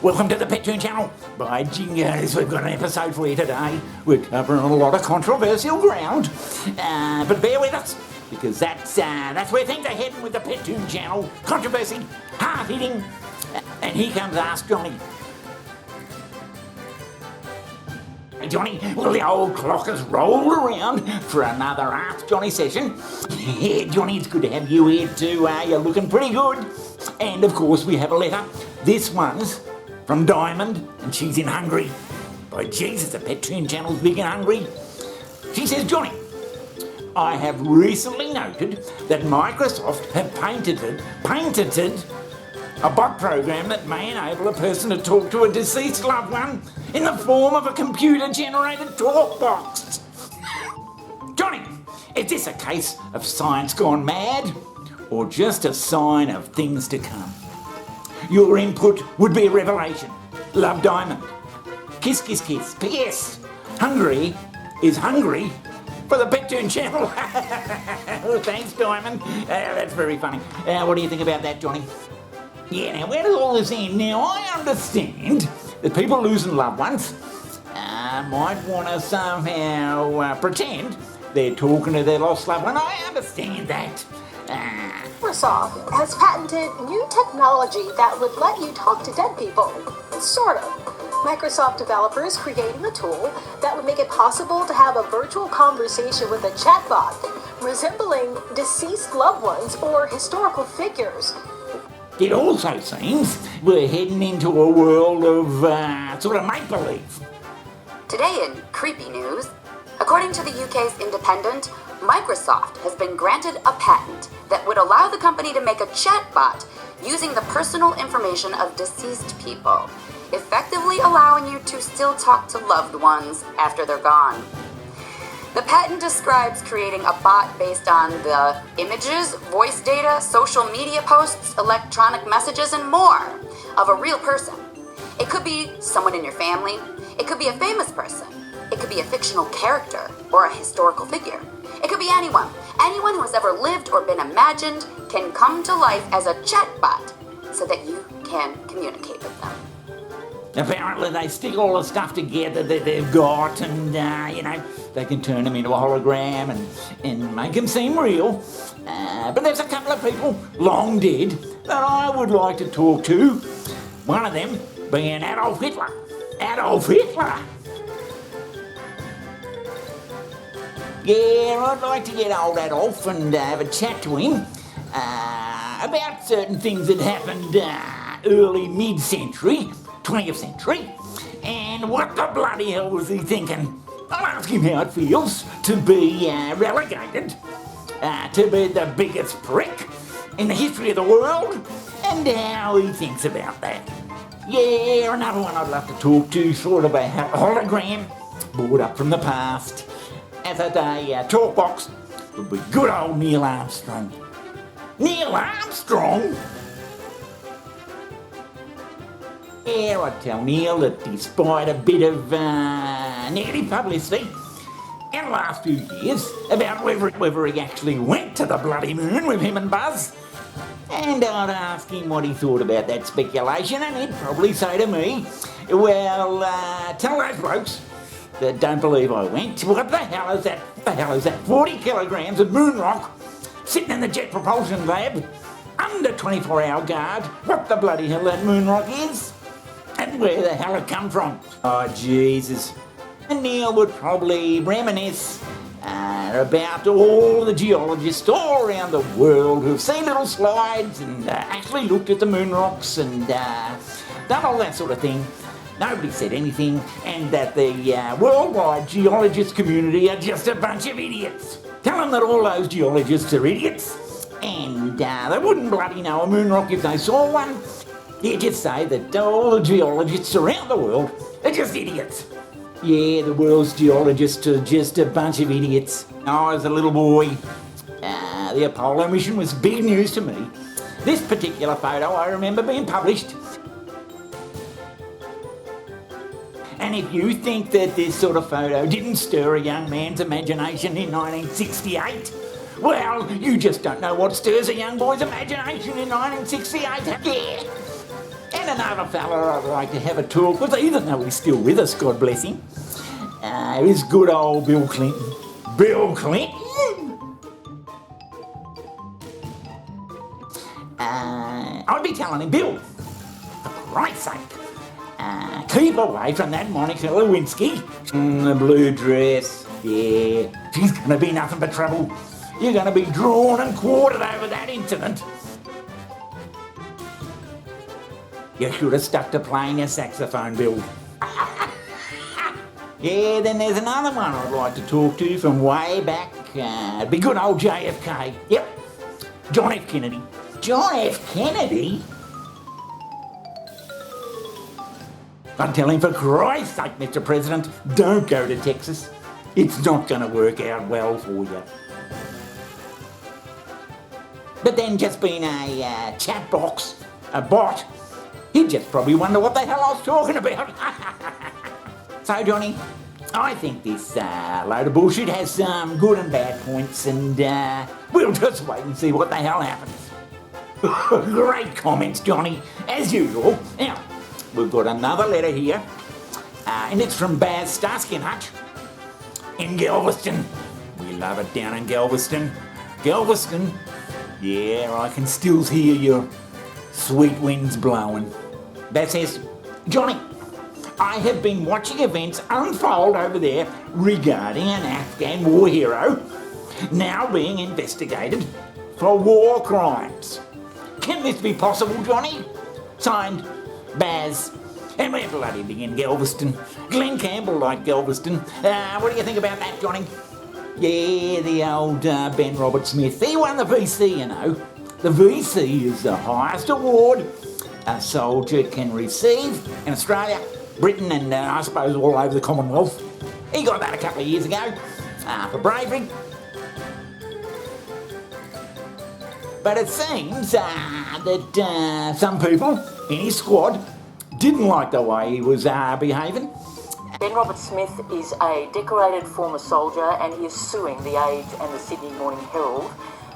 Welcome to the Pettoon Channel. By jingers, we've got an episode for you today. We're covering a lot of controversial ground, but bear with us, because that's where things are heading with the Pettoon Channel. Controversy, hard-hitting, and here comes Ask Johnny. Hey Johnny, well the old clock has rolled around for another Ask Johnny session. Yeah, Johnny, it's good to have you here too. You're looking pretty good. And of course we have a letter. This one's from Diamond, and she's in Hungary. By Jesus, the Pettoon Channel's big in Hungary. She says, Johnny, I have recently noted that Microsoft have patented a bot program that may enable a person to talk to a deceased loved one in the form of a computer-generated talk box. Johnny, is this a case of science gone mad, or just a sign of things to come? Your input would be a revelation. Love, Diamond. Kiss, kiss, kiss. P.S. Hungary is hungry for the Pettoon Channel. Thanks, Diamond. That's very funny. What do you think about that, Johnny? Yeah, now where does all this end? Now, I understand that people losing loved ones might want to somehow pretend they're talking to their lost loved one. I understand that. Microsoft has patented new technology that would let you talk to dead people. Sort of. Microsoft developers creating a tool that would make it possible to have a virtual conversation with a chatbot resembling deceased loved ones or historical figures. It also seems we're heading into a world of sort of make-believe. Today in creepy news, according to the UK's Independent, Microsoft has been granted a patent that would allow the company to make a chatbot using the personal information of deceased people, effectively allowing you to still talk to loved ones after they're gone. The patent describes creating a bot based on the images, voice data, social media posts, electronic messages, and more of a real person. It could be someone in your family, it could be a famous person, it could be a fictional character or a historical figure. It could be anyone. Anyone who has ever lived or been imagined can come to life as a chatbot so that you can communicate with them. Apparently they stick all the stuff together that they've got and, they can turn them into a hologram and make them seem real. But there's a couple of people long dead that I would like to talk to. One of them being Adolf Hitler. Adolf Hitler! Yeah, I'd like to get old Adolf and have a chat to him about certain things that happened early mid-century, 20th century, and what the bloody hell was he thinking? I'll ask him how it feels to be relegated, to be the biggest prick in the history of the world, and how he thinks about that. Yeah, another one I'd love to talk to, sort of a hologram, brought up from the past. As a talk box would be good old Neil Armstrong. Neil Armstrong? Yeah, I tell Neil that despite a bit of negative publicity in the last few years about whether he actually went to the bloody moon with him and Buzz, and I'd ask him what he thought about that speculation, and he'd probably say to me, well, tell those blokes that don't believe I went. What the hell is that? What the hell is that? 40 kilograms of moon rock sitting in the Jet Propulsion Lab under 24-hour guard. What the bloody hell that moon rock is? And where the hell it come from? Oh, Jesus. And Neil would probably reminisce about all the geologists all around the world who've seen little slides and actually looked at the moon rocks and done all that sort of thing. Nobody said anything, and that the worldwide geologist community are just a bunch of idiots. Tell them that all those geologists are idiots, and they wouldn't bloody know a moon rock if they saw one. You just say that all the geologists around the world are just idiots. Yeah, the world's geologists are just a bunch of idiots. I was a little boy. The Apollo mission was big news to me. This particular photo I remember being published. And if you think that this sort of photo didn't stir a young man's imagination in 1968, well, you just don't know what stirs a young boy's imagination in 1968. Yeah. and another fella I'd like to have a talk with, even though he's still with us, God bless him, is good old Bill Clinton. Bill Clinton? I'd be telling him, Bill, for Christ's sake, keep away from that Monica Lewinsky. The blue dress, yeah, she's going to be nothing but trouble. You're going to be drawn and quartered over that incident. You should have stuck to playing your saxophone, Bill. Yeah, then there's another one I'd like to talk to from way back. It'd be good old JFK. Yep, John F. Kennedy. John F. Kennedy? I'd tell him, for Christ's sake, Mr. President, don't go to Texas. It's not going to work out well for you. But then just being a chat box, a bot, he'd just probably wonder what the hell I was talking about. So, Johnny, I think this load of bullshit has some good and bad points, and we'll just wait and see what the hell happens. Great comments, Johnny, as usual. Now, we've got another letter here, and it's from Baz Starsky and Hutch in Galveston. We love it down in Galveston. Galveston, yeah, I can still hear your sweet winds blowing. That says, Johnny, I have been watching events unfold over there regarding an Afghan war hero now being investigated for war crimes. Can this be possible, Johnny? Signed, Baz. And we're bloody big in Galveston. Glenn Campbell liked Galveston. What do you think about that, Johnny? Yeah, the old Ben Robert Smith. He won the VC, you know. The VC is the highest award a soldier can receive in Australia, Britain, and I suppose all over the Commonwealth. He got that a couple of years ago for bravery. But it seems that some people in his squad didn't like the way he was behaving. Ben Robert Smith is a decorated former soldier, and he is suing The Age and the Sydney Morning Herald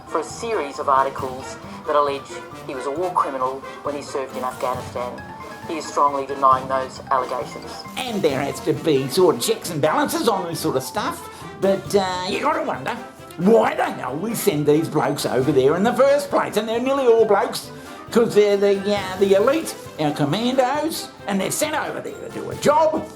for a series of articles that allege he was a war criminal when he served in Afghanistan. He is strongly denying those allegations. And there has to be sort of checks and balances on this sort of stuff, but you got to wonder why the hell we send these blokes over there in the first place. And they're nearly all blokes, because they're the elite, our commandos, and they're sent over there to do a job,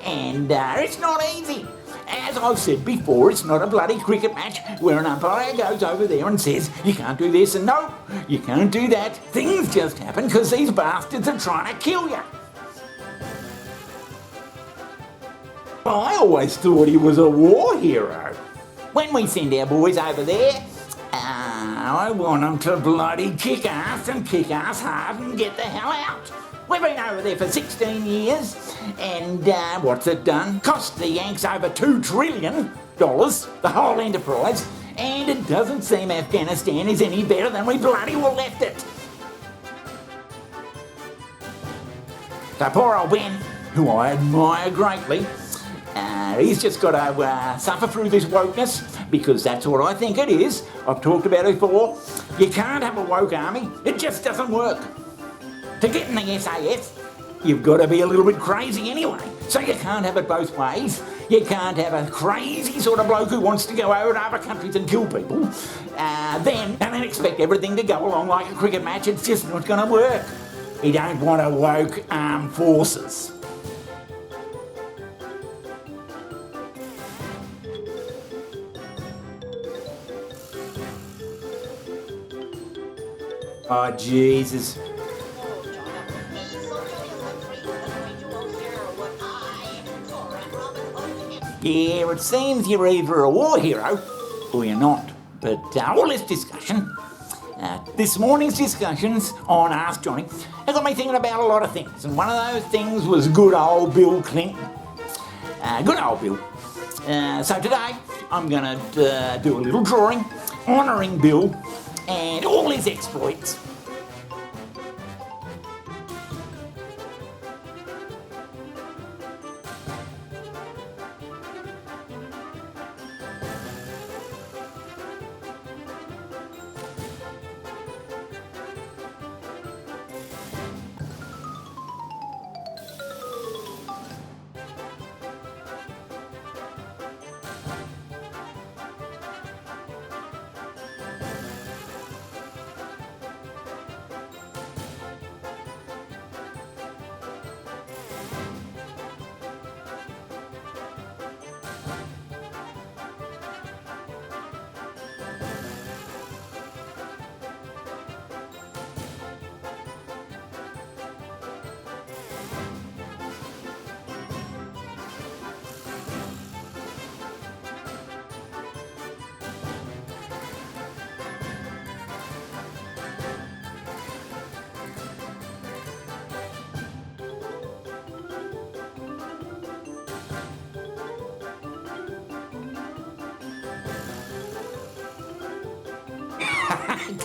and it's not easy. As I've said before, it's not a bloody cricket match where an umpire goes over there and says, you can't do this and no, you can't do that. Things just happen because these bastards are trying to kill you. I always thought he was a war hero. When we send our boys over there, I want them to bloody kick ass and kick ass hard and get the hell out. We've been over there for 16 years, and what's it done? Cost the Yanks over $2 trillion, the whole enterprise, and it doesn't seem Afghanistan is any better than we bloody well left it. So poor old Ben, who I admire greatly, he's just got to suffer through this wokeness, because that's what I think it is. I've talked about it before. You can't have a woke army. It just doesn't work. To get in the SAS, you've got to be a little bit crazy anyway. So you can't have it both ways. You can't have a crazy sort of bloke who wants to go over to other countries and kill people, then expect everything to go along like a cricket match. It's just not going to work. We don't want a woke armed forces. Oh, Jesus. Yeah, it seems you're either a war hero or you're not. But all this discussion, this morning's discussions on Ask Johnny, has got me thinking about a lot of things. And one of those things was good old Bill Clinton. Good old Bill. So today, I'm going to do a little drawing honouring Bill and all his exploits.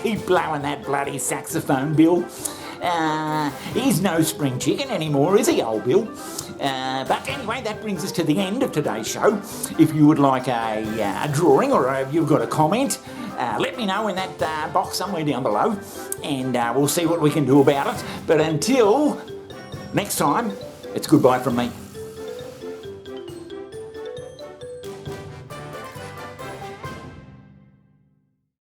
Keep blowing that bloody saxophone, Bill. He's no spring chicken anymore, is he, old Bill? But anyway, that brings us to the end of today's show. If you would like a drawing or if you've got a comment, let me know in that box somewhere down below, and we'll see what we can do about it. But until next time, it's goodbye from me.